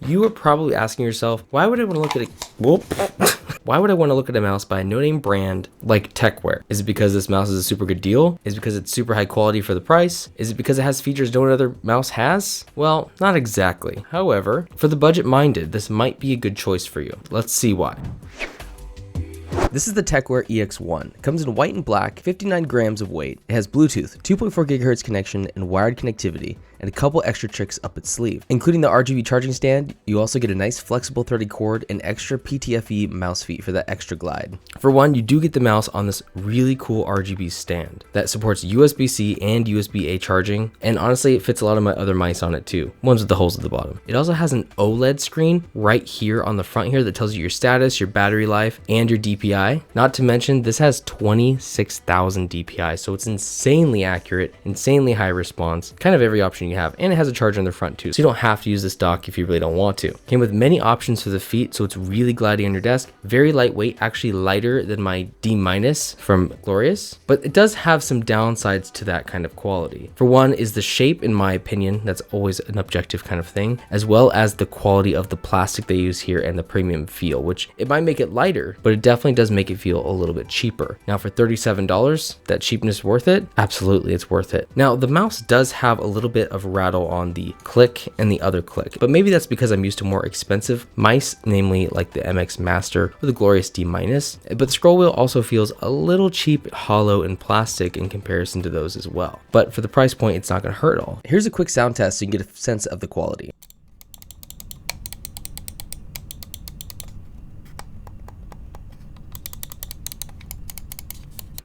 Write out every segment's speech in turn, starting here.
You are probably asking yourself, why would I want to look at it? Whoop. Why would I want to look at a mouse by a no-name brand like Tecware? Is it because this mouse is a super good deal? Is it because it's super high quality for the price? Is it because it has features no other mouse has? Well, not exactly. However, for the budget-minded, this might be a good choice for you. Let's see why. This is the Tecware EX1. It comes in white and black, 59 grams of weight. It has Bluetooth, 2.4 GHz connection, and wired connectivity, and a couple extra tricks up its sleeve. Including the RGB charging stand, you also get a nice flexible threaded cord and extra PTFE mouse feet for that extra glide. For one, you do get the mouse on this really cool RGB stand that supports USB-C and USB-A charging, and honestly, it fits a lot of my other mice on it too, ones with the holes at the bottom. It also has an OLED screen right here on the front here that tells you your status, your battery life, and your DPI. Not to mention, this has 26,000 DPI, so it's insanely accurate, insanely high response, kind of every option you have, and it has a charger in the front too, so you don't have to use this dock if you really don't want to. Came with many options for the feet, so it's really glidey on your desk, very lightweight, actually lighter than my D- from Glorious, but it does have some downsides to that kind of quality. For one is the shape, in my opinion, that's always an objective kind of thing, as well as the quality of the plastic they use here and the premium feel, which it might make it lighter, but it definitely does make it feel a little bit cheaper. Now for $37, that cheapness worth it? Absolutely, it's worth it. Now the mouse does have a little bit of rattle on the click and the other click, but maybe that's because I'm used to more expensive mice, namely like the MX Master or the Glorious D-. But the scroll wheel also feels a little cheap, hollow, and plastic in comparison to those as well. But for the price point, it's not gonna hurt at all. Here's a quick sound test so you can get a sense of the quality.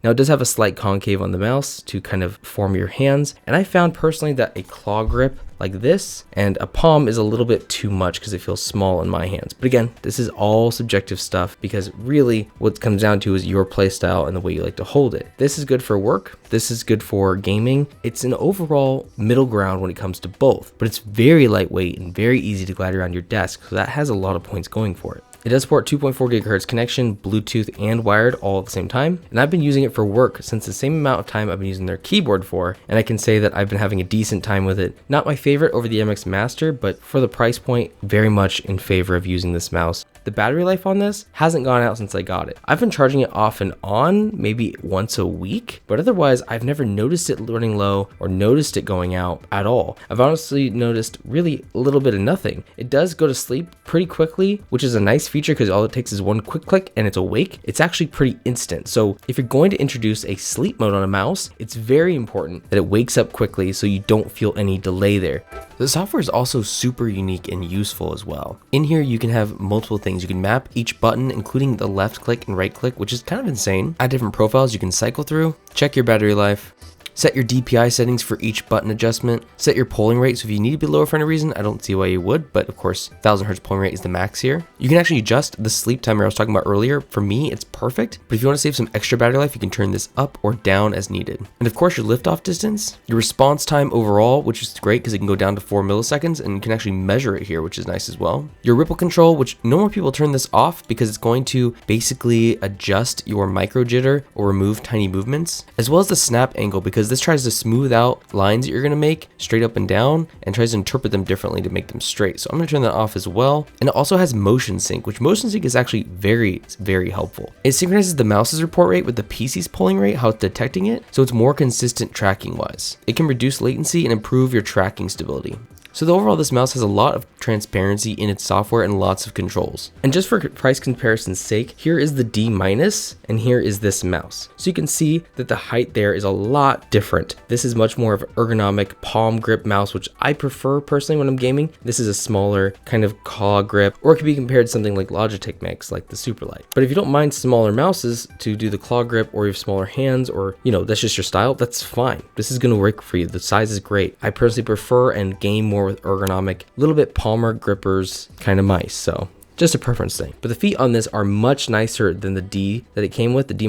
Now it does have a slight concave on the mouse to kind of form your hands, and I found personally that a claw grip like this and a palm is a little bit too much because it feels small in my hands. But again, this is all subjective stuff because really what it comes down to is your play style and the way you like to hold it. This is good for work, this is good for gaming. It's an overall middle ground when it comes to both, but it's very lightweight and very easy to glide around your desk, so that has a lot of points going for it. It does support 2.4 GHz connection, Bluetooth, and wired all at the same time. And I've been using it for work since the same amount of time I've been using their keyboard for. And I can say that I've been having a decent time with it. Not my favorite over the MX Master, but for the price point, very much in favor of using this mouse. The battery life on this hasn't gone out since I got it. I've been charging it off and on, maybe once a week, but otherwise I've never noticed it running low or noticed it going out at all. I've honestly noticed really a little bit of nothing. It does go to sleep pretty quickly, which is a nice feature because all it takes is one quick click and it's awake. It's actually pretty instant. So if you're going to introduce a sleep mode on a mouse, it's very important that it wakes up quickly so you don't feel any delay there. The software is also super unique and useful as well. In here, you can have multiple things. You can map each button, including the left click and right click, which is kind of insane. Add different profiles you can cycle through, check your battery life, set your DPI settings for each button adjustment, set your polling rate, so if you need to be lower for any reason, I don't see why you would, but of course 1000 Hz polling rate is the max here. You can actually adjust the sleep timer I was talking about earlier. For me, it's perfect, but if you want to save some extra battery life, you can turn this up or down as needed. And of course your liftoff distance, your response time overall, which is great because it can go down to 4 milliseconds and you can actually measure it here, which is nice as well. Your ripple control, which no more people turn this off because it's going to basically adjust your micro jitter or remove tiny movements, as well as the snap angle, because this tries to smooth out lines that you're going to make straight up and down and tries to interpret them differently to make them straight. So I'm going to turn that off as well. And it also has motion sync, which motion sync is actually very, very helpful. It synchronizes the mouse's report rate with the PC's polling rate, how it's detecting it, so it's more consistent tracking wise. It can reduce latency and improve your tracking stability. So overall, this mouse has a lot of transparency in its software and lots of controls. And just for price comparison's sake, here is the D- and here is this mouse. So you can see that the height there is a lot different. This is much more of an ergonomic palm grip mouse, which I prefer personally when I'm gaming. This is a smaller kind of claw grip, or it could be compared to something like Logitech makes, like the Superlight. But if you don't mind smaller mouses to do the claw grip, or you have smaller hands, or that's just your style, that's fine. This is gonna work for you. The size is great. I personally prefer and game more with ergonomic, little bit palmer grippers kind of mice, so just a preference thing. But the feet on this are much nicer than the D that it came with, the D-.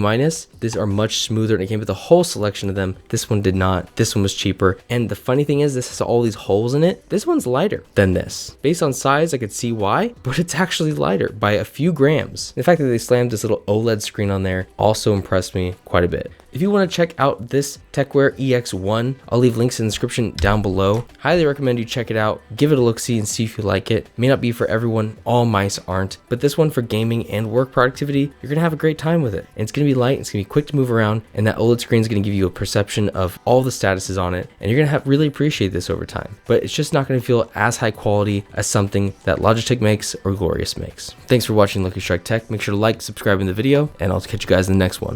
These are much smoother and it came with a whole selection of them. This one did not. This one was cheaper. And the funny thing is, this has all these holes in it. This one's lighter than this. Based on size, I could see why, but it's actually lighter by a few grams. The fact that they slammed this little OLED screen on there also impressed me quite a bit. If you want to check out this Tecware EX1, I'll leave links in the description down below. Highly recommend you check it out, give it a look-see and see if you like it. May not be for everyone, all mice aren't, but this one for gaming and work productivity, you're gonna have a great time with it. And it's gonna be light, it's gonna be quick to move around, and that OLED screen is gonna give you a perception of all the statuses on it, and you're gonna really appreciate this over time. But it's just not gonna feel as high quality as something that Logitech makes or Glorious makes. Thanks for watching Lucky Strike Tech. Make sure to like, subscribe in the video, and I'll catch you guys in the next one.